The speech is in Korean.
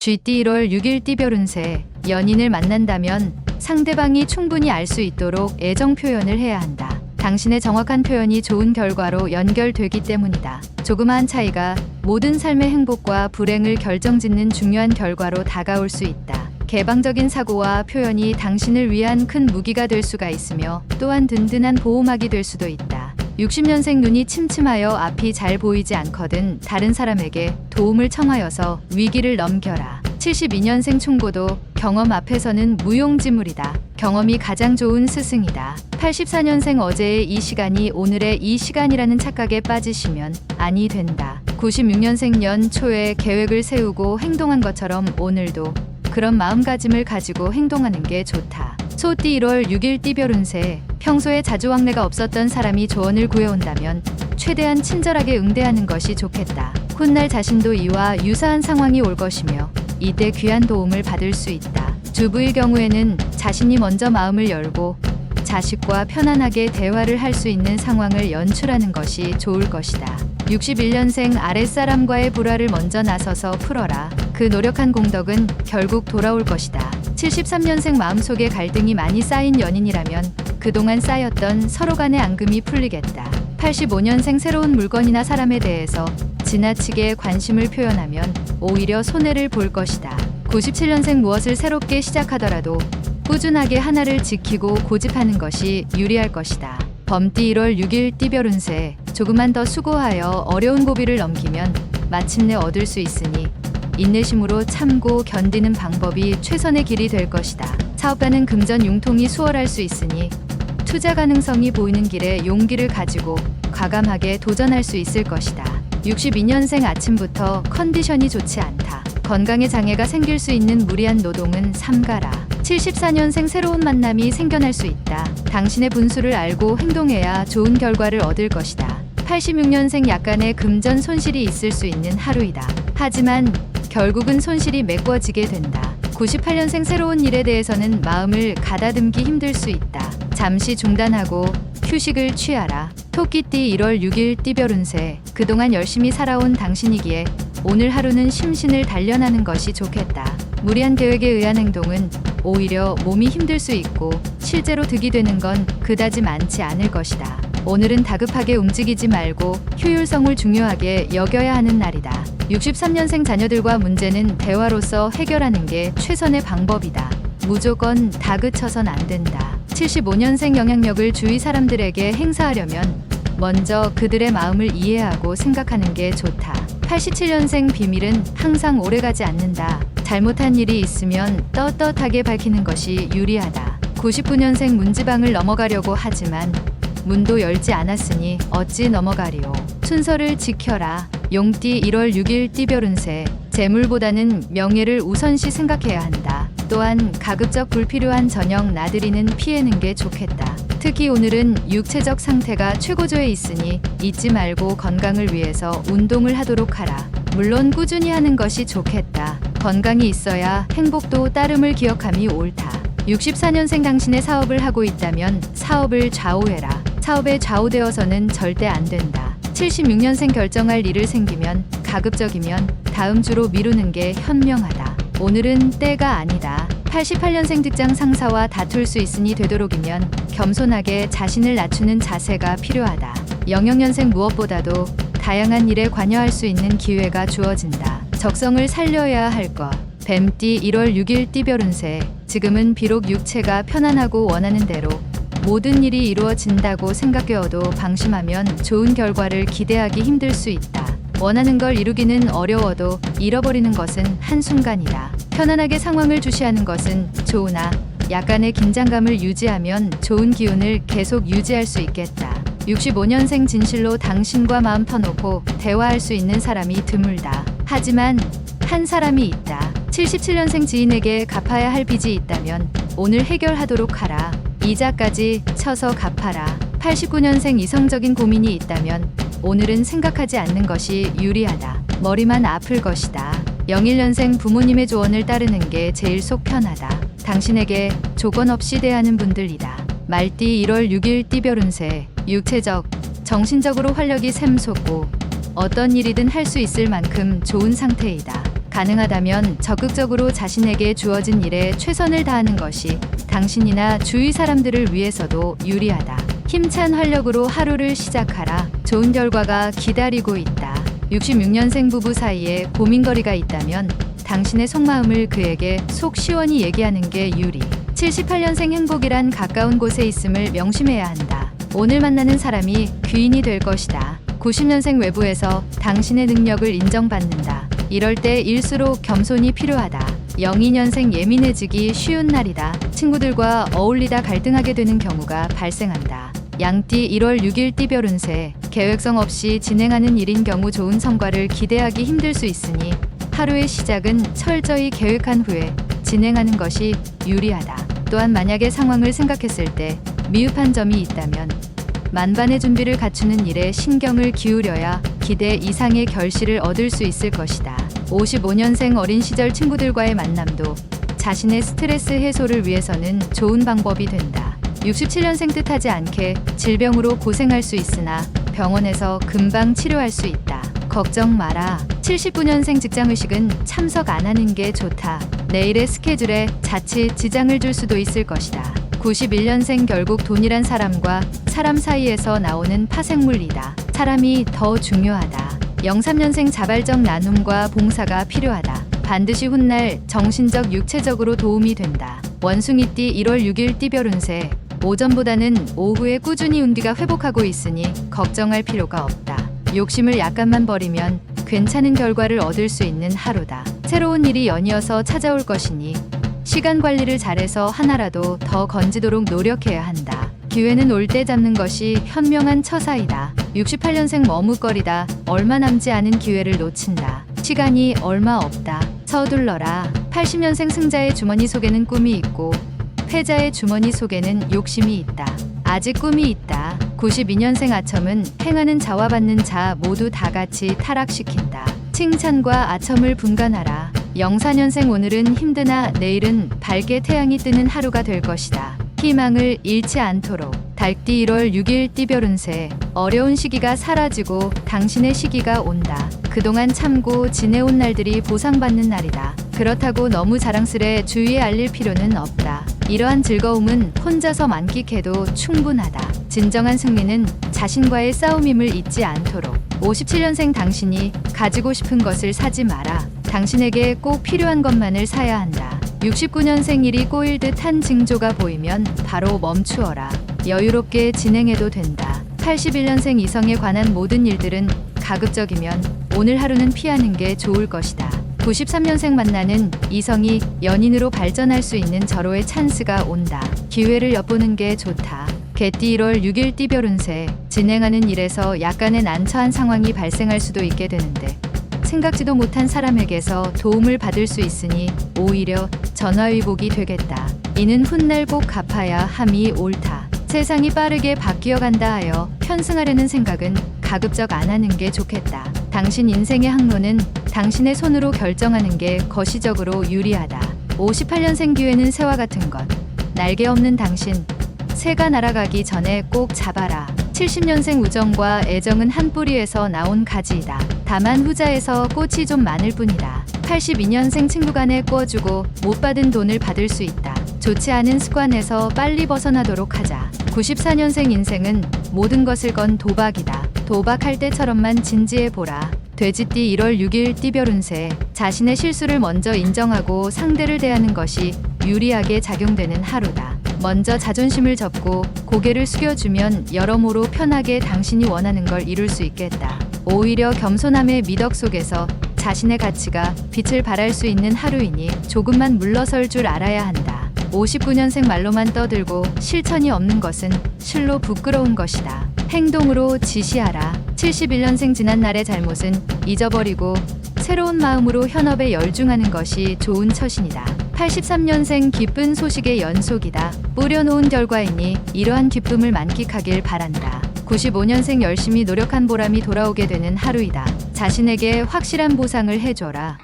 쥐띠 1월 6일 띠별 운세. 연인을 만난다면 상대방이 충분히 알 수 있도록 애정 표현을 해야 한다. 당신의 정확한 표현이 좋은 결과로 연결되기 때문이다. 조그마한 차이가 모든 삶의 행복과 불행을 결정짓는 중요한 결과로 다가올 수 있다. 개방적인 사고와 표현이 당신을 위한 큰 무기가 될 수가 있으며 또한 든든한 보호막이 될 수도 있다. 60년생 눈이 침침하여 앞이 잘 보이지 않거든 다른 사람에게 도움을 청하여서 위기를 넘겨라. 72년생 충고도 경험 앞에서는 무용지물이다. 경험이 가장 좋은 스승이다. 84년생 어제의 이 시간이 오늘의 이 시간이라는 착각에 빠지시면 아니 된다. 96년생 년 초에 계획을 세우고 행동한 것처럼 오늘도 그런 마음가짐을 가지고 행동하는 게 좋다. 소띠 1월 6일 띠별 운세. 평소에 자주 왕래가 없었던 사람이 조언을 구해온다면 최대한 친절하게 응대하는 것이 좋겠다. 훗날 자신도 이와 유사한 상황이 올 것이며 이때 귀한 도움을 받을 수 있다. 주부일 경우에는 자신이 먼저 마음을 열고 자식과 편안하게 대화를 할 수 있는 상황을 연출하는 것이 좋을 것이다. 61년생 아랫사람과의 불화를 먼저 나서서 풀어라. 그 노력한 공덕은 결국 돌아올 것이다. 73년생 마음속에 갈등이 많이 쌓인 연인이라면 그동안 쌓였던 서로 간의 앙금이 풀리겠다. 85년생 새로운 물건이나 사람에 대해서 지나치게 관심을 표현하면 오히려 손해를 볼 것이다. 97년생 무엇을 새롭게 시작하더라도 꾸준하게 하나를 지키고 고집하는 것이 유리할 것이다. 범띠 1월 6일 띠별 운세. 조금만 더 수고하여 어려운 고비를 넘기면 마침내 얻을 수 있으니 인내심으로 참고 견디는 방법이 최선의 길이 될 것이다. 사업가는 금전 융통이 수월할 수 있으니 투자 가능성이 보이는 길에 용기를 가지고 과감하게 도전할 수 있을 것이다. 62년생 아침부터 컨디션이 좋지 않다. 건강에 장애가 생길 수 있는 무리한 노동은 삼가라. 74년생 새로운 만남이 생겨날 수 있다. 당신의 분수를 알고 행동해야 좋은 결과를 얻을 것이다. 86년생 약간의 금전 손실이 있을 수 있는 하루이다. 하지만 결국은 손실이 메꿔지게 된다. 98년생 새로운 일에 대해서는 마음을 가다듬기 힘들 수 있다. 잠시 중단하고 휴식을 취하라. 토끼띠 1월 6일 띠별 운세. 그동안 열심히 살아온 당신이기에 오늘 하루는 심신을 단련하는 것이 좋겠다. 무리한 계획에 의한 행동은 오히려 몸이 힘들 수 있고 실제로 득이 되는 건 그다지 많지 않을 것이다. 오늘은 다급하게 움직이지 말고 효율성을 중요하게 여겨야 하는 날이다. 63년생 자녀들과 문제는 대화로서 해결하는 게 최선의 방법이다. 무조건 다그쳐선 안 된다. 75년생 영향력을 주위 사람들에게 행사하려면 먼저 그들의 마음을 이해하고 생각하는 게 좋다. 87년생 비밀은 항상 오래가지 않는다. 잘못한 일이 있으면 떳떳하게 밝히는 것이 유리하다. 99년생 문지방을 넘어가려고 하지만 문도 열지 않았으니 어찌 넘어가리오. 순서를 지켜라. 용띠 1월 6일 띠별 운세. 재물보다는 명예를 우선시 생각해야 한다. 또한 가급적 불필요한 저녁 나들이는 피하는 게 좋겠다. 특히 오늘은 육체적 상태가 최고조에 있으니 잊지 말고 건강을 위해서 운동을 하도록 하라. 물론 꾸준히 하는 것이 좋겠다. 건강이 있어야 행복도 따름을 기억함이 옳다. 64년생 당신의 사업을 하고 있다면 사업을 좌우해라. 사업에 좌우되어서는 절대 안 된다. 76년생 결정할 일을 생기면 가급적이면 다음 주로 미루는 게 현명하다. 오늘은 때가 아니다. 88년생 직장 상사와 다툴 수 있으니 되도록이면 겸손하게 자신을 낮추는 자세가 필요하다. 00년생 무엇보다도 다양한 일에 관여할 수 있는 기회가 주어진다. 적성을 살려야 할 것. 뱀띠 1월 6일 띠별 운세. 지금은 비록 육체가 편안하고 원하는 대로 모든 일이 이루어진다고 생각되어도 방심하면 좋은 결과를 기대하기 힘들 수 있다. 원하는 걸 이루기는 어려워도 잃어버리는 것은 한순간이다. 편안하게 상황을 주시하는 것은 좋으나 약간의 긴장감을 유지하면 좋은 기운을 계속 유지할 수 있겠다. 65년생 진실로 당신과 마음 터놓고 대화할 수 있는 사람이 드물다. 하지만 한 사람이 있다. 77년생 지인에게 갚아야 할 빚이 있다면 오늘 해결하도록 하라. 이자까지 쳐서 갚아라. 89년생 이성적인 고민이 있다면 오늘은 생각하지 않는 것이 유리하다. 머리만 아플 것이다. 01년생 부모님의 조언을 따르는 게 제일 속 편하다. 당신에게 조건 없이 대하는 분들이다. 말띠 1월 6일 띠별 운세. 육체적, 정신적으로 활력이 샘솟고 어떤 일이든 할 수 있을 만큼 좋은 상태이다. 가능하다면 적극적으로 자신에게 주어진 일에 최선을 다하는 것이 당신이나 주위 사람들을 위해서도 유리하다. 힘찬 활력으로 하루를 시작하라. 좋은 결과가 기다리고 있다. 66년생 부부 사이에 고민거리가 있다면 당신의 속마음을 그에게 속 시원히 얘기하는 게 유리. 78년생 행복이란 가까운 곳에 있음을 명심해야 한다. 오늘 만나는 사람이 귀인이 될 것이다. 90년생 외부에서 당신의 능력을 인정받는다. 이럴 때 일수록 겸손이 필요하다. 02년생 예민해지기 쉬운 날이다. 친구들과 어울리다 갈등하게 되는 경우가 발생한다. 양띠 1월 6일 띠별 운세. 계획성 없이 진행하는 일인 경우 좋은 성과를 기대하기 힘들 수 있으니 하루의 시작은 철저히 계획한 후에 진행하는 것이 유리하다. 또한 만약의 상황을 생각했을 때 미흡한 점이 있다면 만반의 준비를 갖추는 일에 신경을 기울여야 기대 이상의 결실을 얻을 수 있을 것이다. 55년생 어린 시절 친구들과의 만남도 자신의 스트레스 해소를 위해서는 좋은 방법이 된다. 67년생 뜻하지 않게 질병으로 고생할 수 있으나 병원에서 금방 치료할 수 있다. 걱정 마라. 79년생 직장의식은 참석 안 하는 게 좋다. 내일의 스케줄에 자칫 지장을 줄 수도 있을 것이다. 91년생 결국 돈이란 사람과 사람 사이에서 나오는 파생물이다. 사람이 더 중요하다. 03년생 자발적 나눔과 봉사가 필요하다. 반드시 훗날 정신적 육체적으로 도움이 된다. 원숭이띠 1월 6일 띠별 운세. 오전보다는 오후에 꾸준히 운기가 회복하고 있으니 걱정할 필요가 없다. 욕심을 약간만 버리면 괜찮은 결과를 얻을 수 있는 하루다. 새로운 일이 연이어서 찾아올 것이니 시간 관리를 잘해서 하나라도 더 건지도록 노력해야 한다. 기회는 올 때 잡는 것이 현명한 처사이다. 68년생 머뭇거리다 얼마 남지 않은 기회를 놓친다. 시간이 얼마 없다. 서둘러라. 80년생 승자의 주머니 속에는 꿈이 있고 패자의 주머니 속에는 욕심이 있다. 아직 꿈이 있다. 92년생 아첨은 행하는 자와 받는 자 모두 다 같이 타락시킨다. 칭찬과 아첨을 분간하라. 04년생 오늘은 힘드나 내일은 밝게 태양이 뜨는 하루가 될 것이다. 희망을 잃지 않도록. 달띠 1월 6일 띠별 운세. 어려운 시기가 사라지고 당신의 시기가 온다. 그동안 참고 지내온 날들이 보상받는 날이다. 그렇다고 너무 자랑스레 주위에 알릴 필요는 없다. 이러한 즐거움은 혼자서 만끽해도 충분하다. 진정한 승리는 자신과의 싸움임을 잊지 않도록. 57년생 당신이 가지고 싶은 것을 사지 마라. 당신에게 꼭 필요한 것만을 사야 한다. 69년생 일이 꼬일 듯한 징조가 보이면 바로 멈추어라. 여유롭게 진행해도 된다. 81년생 이성에 관한 모든 일들은 가급적이면 오늘 하루는 피하는 게 좋을 것이다. 93년생 만나는 이성이 연인으로 발전할 수 있는 절호의 찬스가 온다. 기회를 엿보는 게 좋다. 개띠 1월 6일 띠별 운세. 진행하는 일에서 약간의 난처한 상황이 발생할 수도 있게 되는데 생각지도 못한 사람에게서 도움을 받을 수 있으니 오히려 전화위복이 되겠다. 이는 훗날 꼭 갚아야 함이 옳다. 세상이 빠르게 바뀌어간다 하여 편승하려는 생각은 가급적 안 하는 게 좋겠다. 당신 인생의 항로는 당신의 손으로 결정하는 게 거시적으로 유리하다. 58년생 기회는 새와 같은 것. 날개 없는 당신. 새가 날아가기 전에 꼭 잡아라. 70년생 우정과 애정은 한 뿌리에서 나온 가지이다. 다만 후자에서 꽃이 좀 많을 뿐이다. 82년생 친구 간에 꿔주고 못 받은 돈을 받을 수 있다. 좋지 않은 습관에서 빨리 벗어나도록 하자. 94년생 인생은 모든 것을 건 도박이다. 도박할 때처럼만 진지해보라. 돼지띠 1월 6일 띠별 운세. 자신의 실수를 먼저 인정하고 상대를 대하는 것이 유리하게 작용되는 하루다. 먼저 자존심을 접고 고개를 숙여주면 여러모로 편하게 당신이 원하는 걸 이룰 수 있겠다. 오히려 겸손함의 미덕 속에서 자신의 가치가 빛을 발할 수 있는 하루이니 조금만 물러설 줄 알아야 한다. 59년생 말로만 떠들고 실천이 없는 것은 실로 부끄러운 것이다. 행동으로 지시하라. 71년생 지난날의 잘못은 잊어버리고 새로운 마음으로 현업에 열중하는 것이 좋은 처신이다. 83년생 기쁜 소식의 연속이다. 뿌려놓은 결과이니 이러한 기쁨을 만끽하길 바란다. 95년생 열심히 노력한 보람이 돌아오게 되는 하루이다. 자신에게 확실한 보상을 해줘라.